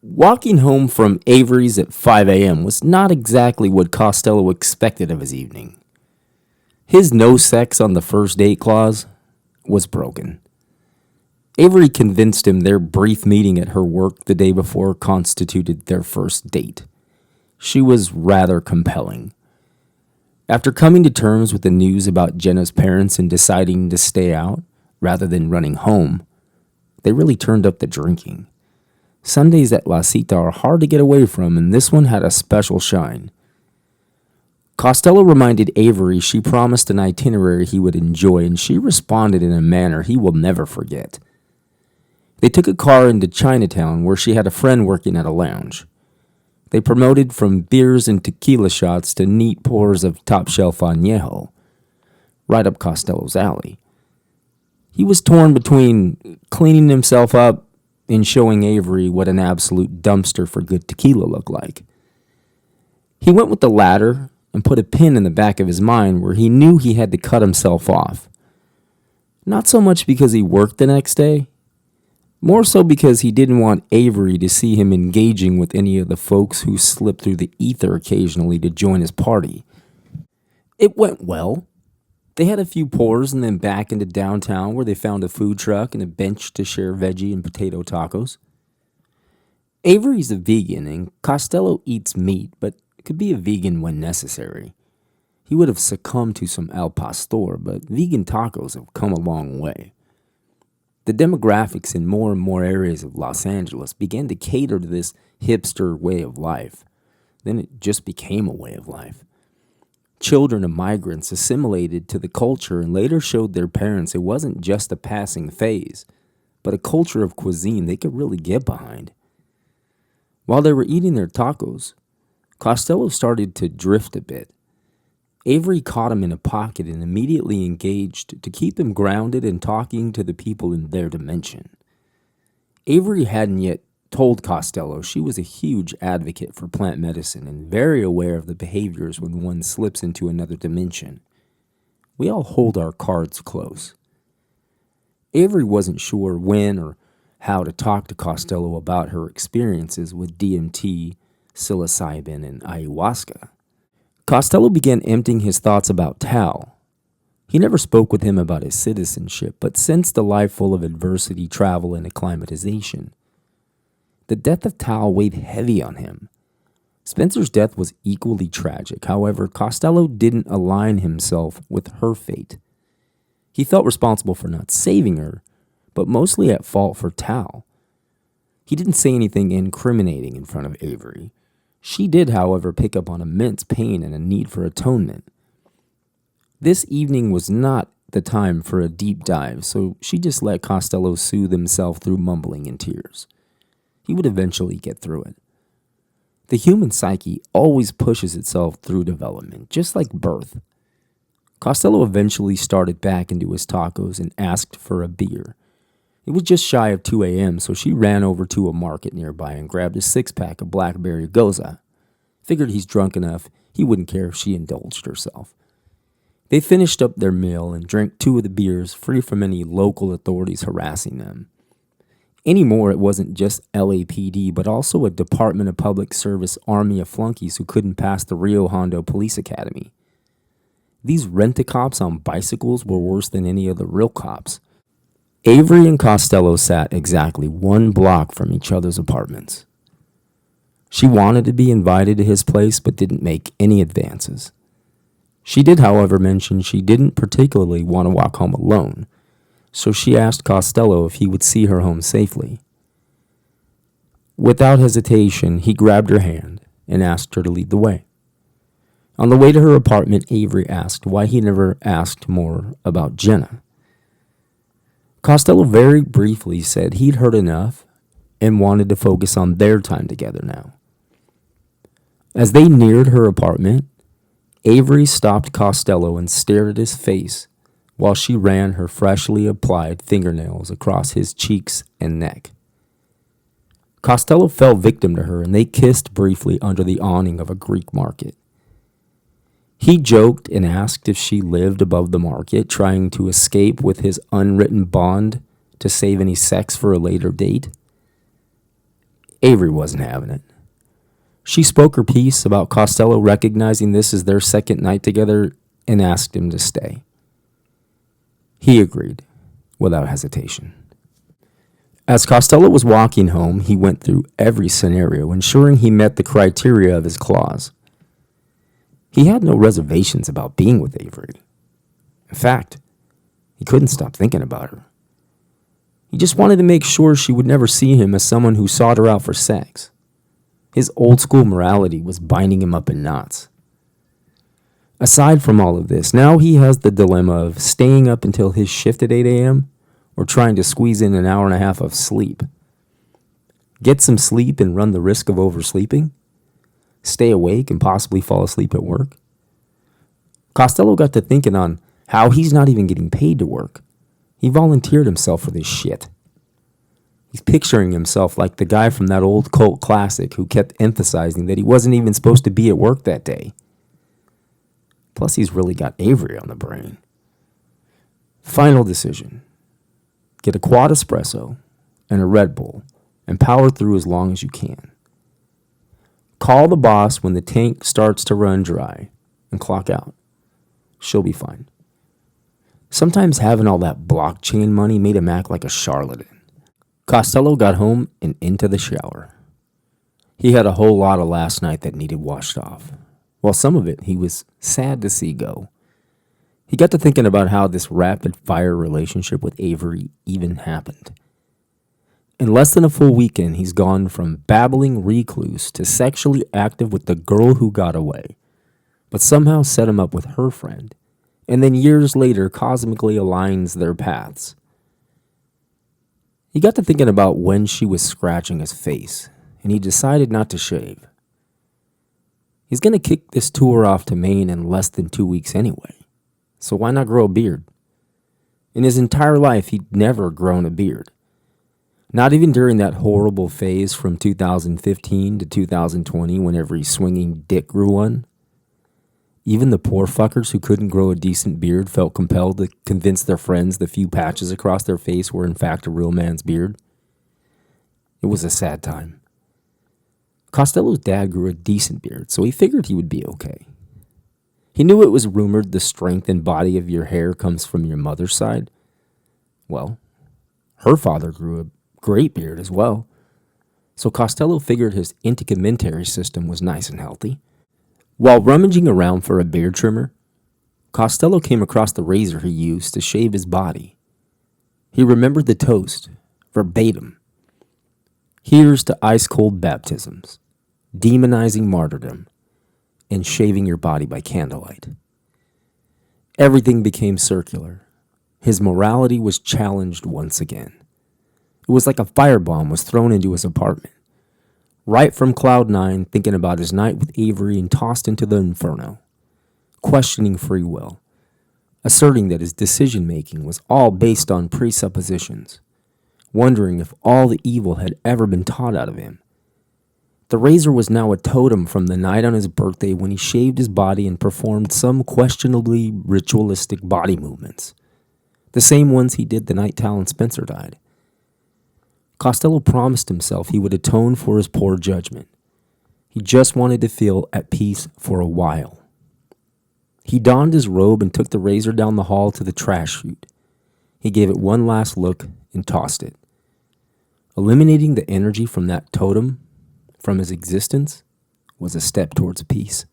Walking home from Avery's at 5 a.m. was not exactly what Costello expected of his evening. His no sex on the first date clause was broken. Avery convinced him their brief meeting at her work the day before constituted their first date. She was rather compelling. After coming to terms with the news about Jenna's parents and deciding to stay out rather than running home, they really turned up the drinking. Sundays at La Cita are hard to get away from, and this one had a special shine. Costello reminded Avery she promised an itinerary he would enjoy, and she responded in a manner he will never forget. They took a car into Chinatown, where she had a friend working at a lounge. They promoted from beers and tequila shots to neat pours of top-shelf añejo, right up Costello's alley. He was torn between cleaning himself up and showing Avery what an absolute dumpster for good tequila looked like. He went with the latter and put a pin in the back of his mind where he knew he had to cut himself off. Not so much because he worked the next day, more so because he didn't want Avery to see him engaging with any of the folks who slipped through the ether occasionally to join his party. It went well. They had a few pours and then back into downtown where they found a food truck and a bench to share veggie and potato tacos. Avery's a vegan and Costello eats meat, but could be a vegan when necessary. He would have succumbed to some al pastor, but vegan tacos have come a long way. The demographics in more and more areas of Los Angeles began to cater to this hipster way of life. Then it just became a way of life. Children of migrants assimilated to the culture and later showed their parents it wasn't just a passing phase, but a culture of cuisine they could really get behind. While they were eating their tacos, Costello started to drift a bit. Avery caught him in a pocket and immediately engaged to keep him grounded and talking to the people in their dimension. Avery hadn't yet told Costello she was a huge advocate for plant medicine and very aware of the behaviors when one slips into another dimension. We all hold our cards close. Avery wasn't sure when or how to talk to Costello about her experiences with DMT, psilocybin, and ayahuasca. Costello began emptying his thoughts about Tal. He never spoke with him about his citizenship, but sensed a life full of adversity, travel, and acclimatization. The death of Tal weighed heavy on him. Spencer's death was equally tragic. However, Costello didn't align himself with her fate. He felt responsible for not saving her, but mostly at fault for Tal. He didn't say anything incriminating in front of Avery. She did, however, pick up on immense pain and a need for atonement. This evening was not the time for a deep dive, so she just let Costello soothe himself through mumbling and tears. He would eventually get through it. The human psyche always pushes itself through development, just like birth. Costello eventually started back into his tacos and asked for a beer. It was just shy of 2 a.m., so she ran over to a market nearby and grabbed a six-pack of blackberry goza. Figured he's drunk enough, he wouldn't care if she indulged herself. They finished up their meal and drank 2 of the beers, free from any local authorities harassing them. Anymore, it wasn't just LAPD, but also a Department of Public Service army of flunkies who couldn't pass the Rio Hondo Police Academy. These rent-a-cops on bicycles were worse than any of the real cops. Avery and Costello sat exactly 1 block from each other's apartments. She wanted to be invited to his place, but didn't make any advances. She did, however, mention she didn't particularly want to walk home alone, so she asked Costello if he would see her home safely. Without hesitation, he grabbed her hand and asked her to lead the way. On the way to her apartment, Avery asked why he never asked more about Jenna. Costello very briefly said he'd heard enough and wanted to focus on their time together now. As they neared her apartment, Avery stopped Costello and stared at his face while she ran her freshly applied fingernails across his cheeks and neck. Costello fell victim to her and they kissed briefly under the awning of a Greek market. He joked and asked if she lived above the market, trying to escape with his unwritten bond to save any sex for a later date. Avery wasn't having it. She spoke her piece about Costello recognizing this as their second night together and asked him to stay. He agreed, without hesitation. As Costello was walking home, he went through every scenario, ensuring he met the criteria of his clause. He had no reservations about being with Avery. In fact, he couldn't stop thinking about her. He just wanted to make sure she would never see him as someone who sought her out for sex. His old-school morality was binding him up in knots. Aside from all of this, now he has the dilemma of staying up until his shift at 8 a.m. or trying to squeeze in an hour and a half of sleep. Get some sleep and run the risk of oversleeping? Stay awake and possibly fall asleep at work? Costello got to thinking on how he's not even getting paid to work. He volunteered himself for this shit. He's picturing himself like the guy from that old cult classic who kept emphasizing that he wasn't even supposed to be at work that day. Plus, he's really got Avery on the brain. Final decision. Get a quad espresso and a Red Bull and power through as long as you can. Call the boss when the tank starts to run dry and clock out. She'll be fine. Sometimes having all that blockchain money made him act like a charlatan. Costello got home and into the shower. He had a whole lot of last night that needed washed off, while some of it he was sad to see go. He got to thinking about how this rapid-fire relationship with Avery even happened. In less than a full weekend, he's gone from babbling recluse to sexually active with the girl who got away, but somehow set him up with her friend, and then years later cosmically aligns their paths. He got to thinking about when she was scratching his face, and he decided not to shave. He's going to kick this tour off to Maine in less than 2 weeks anyway, so why not grow a beard? In his entire life, he'd never grown a beard. Not even during that horrible phase from 2015 to 2020 when every swinging dick grew one. Even the poor fuckers who couldn't grow a decent beard felt compelled to convince their friends the few patches across their face were in fact a real man's beard. It was a sad time. Costello's dad grew a decent beard, so he figured he would be okay. He knew it was rumored the strength and body of your hair comes from your mother's side. Well, her father grew a great beard as well, so Costello figured his integumentary system was nice and healthy. While rummaging around for a beard trimmer, Costello came across the razor he used to shave his body. He remembered the toast, verbatim. Here's to ice-cold baptisms, demonizing martyrdom, and shaving your body by candlelight. Everything became circular. His morality was challenged once again. It was like a firebomb was thrown into his apartment. Right from Cloud 9, thinking about his night with Avery and tossed into the inferno, questioning free will, asserting that his decision-making was all based on presuppositions, wondering if all the evil had ever been taught out of him. The razor was now a totem from the night on his birthday when he shaved his body and performed some questionably ritualistic body movements, the same ones he did the night Talon Spencer died. Costello promised himself he would atone for his poor judgment. He just wanted to feel at peace for a while. He donned his robe and took the razor down the hall to the trash chute. He gave it one last look and tossed it. Eliminating the energy from that totem, from his existence, was a step towards peace.